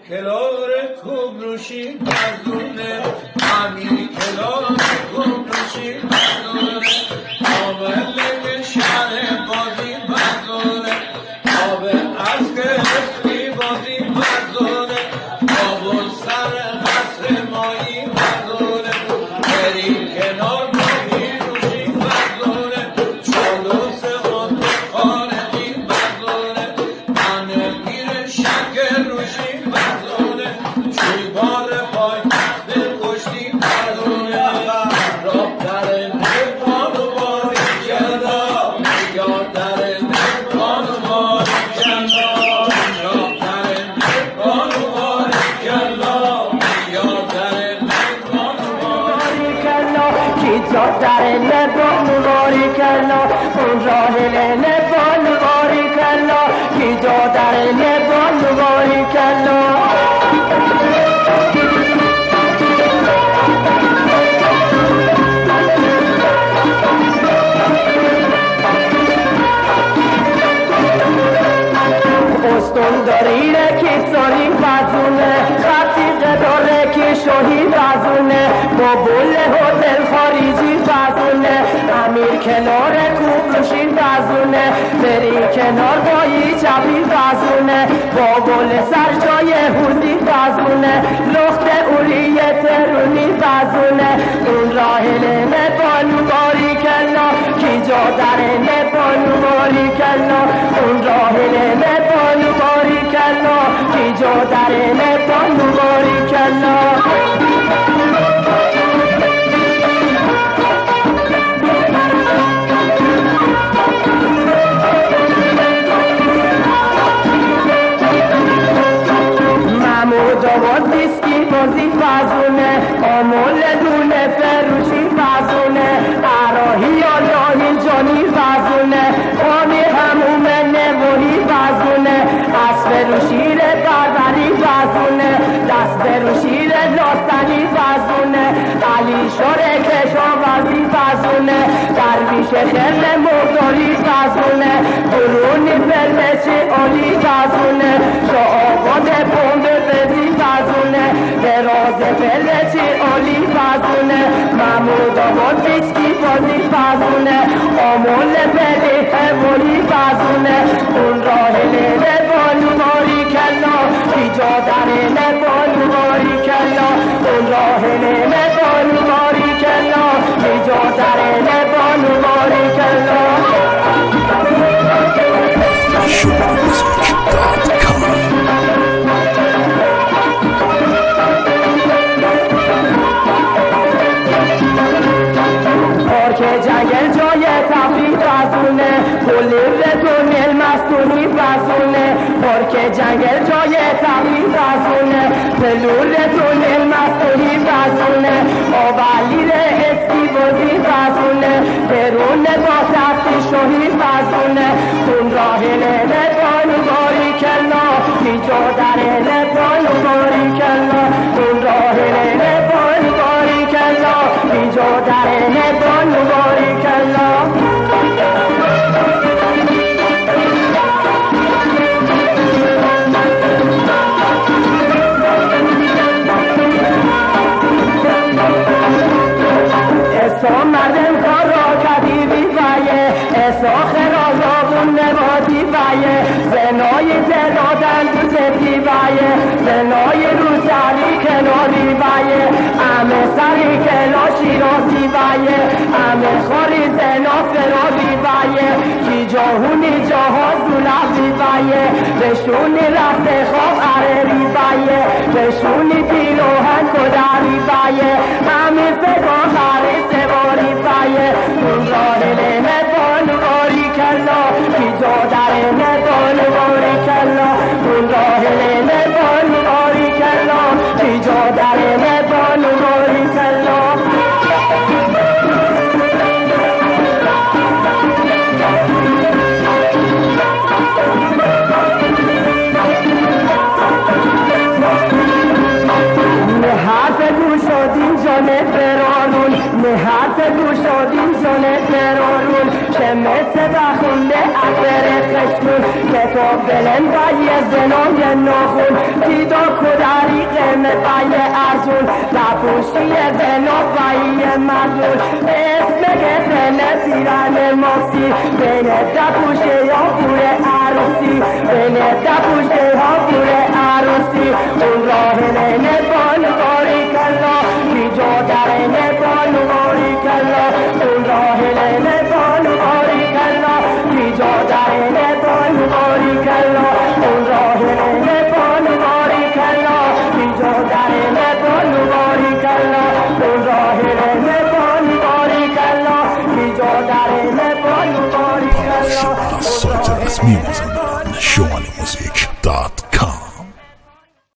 کلار کبروشی مردونه همین کلار کبروشی مردونه آمله شهر بازی مردونه آب از گرفتی بازی مردونه آب سر قصر مایی مردونه بریم کنار مایی روشی مردونه چالوس آن خارجی مردونه منه گیر شک روشی مردونه چوی بار پای به پشتی مردونه راه در نبان و باری جدا یاد در نبان و باری جدا راه در نبان و باری جدا یاد در نبان و باری کلا کی جا در نبان و باری کلا اون راهل نبان و باری کلا کی جا در نبان و باری کلا استون که سالی فزونه خطیقه داره که شاهی فزونه با بول هتل خارجی فزونه امیر کنار کوبروشی فزونه بری کنار بایی چپی فزونه با بول سر جای هوزی فزونه لخت اولی ترونی فزونه اون راهل نبانو باری کلا کی جا در نبانو باری کلا اون راهل نبانو باری کلا کی جا در نبانو باری کلا محمود آباد دیسکی بازی فزونه آمول دونه فروشی فزونه عراهی آلاهی جانی فزونه خانی هموم نمونی فزونه اسب رو شیر بروری فزونه دست رو شیر لاستنی فزونه علی شور کشاورزی فزونه درویش خرم مرداری فزونه برونی فرمچی عالی فزونه شاهآباد پوند بدی فزونه دراز فرمچی عالی فزونه محمود آباد بیچکی بازی فزونه آمول بدی حوالی فزونه اون راهل نبانو باری کلا کی جا در نبانو باری کلا اون راهل نبانو باری کلا کی جا در نبانو باری کلا جنگل جای تفریح فزونه کلی رتونل مستونی فزونه پارک جنگل جای تفریح فزونه پلور رتونل مستونی فزونه آولی اسکی بازی فزونه درون با تفتی شوهی فزونه اون راهل نبانو باری کلا کی جا در نبانو باری کلا اون راهل نبانو باری کلا کی جا در نبانو باری کلا اسا مردم کار را کدی بیویه اسا خرازابون نبادی ویه زنای تدادن تو زدی ویه زنای رو سری کناری ویه امه سری کلا شیرازی ویه امه خاری زنا فراری ویه کی جاهونی جاهاز دولبی ویه بشونی رفت خواب عربی ویه بشونی پیلوهن کدری ویه امه فدا خری سواری ویه اون راهل نبانو باری کلا کی جا در نبانو باری کلا اون راهل نبانو باری کلا کی جا در نبانو باری کلا مثل بخونده اثر خشمون کتاب دلن باید زنای نخون دیدا کدریق مقای ارزون لپوشی زنافایی مردون اسم گتن پیرن مفتی بین دپوشه ها بوره عروسی بین دپوشه ها بوره عروسی اون راه نبان باری کلا بی جا در نبان باری کلا اون راه نبان باری کلا بی جا در نبان باری کلا اون راه نبان باری کلا بی جا در نبان باری کلا اون راه نبان باری کلا بی جا در نبان باری کلا سایت رسمی مازندران شمال موزیک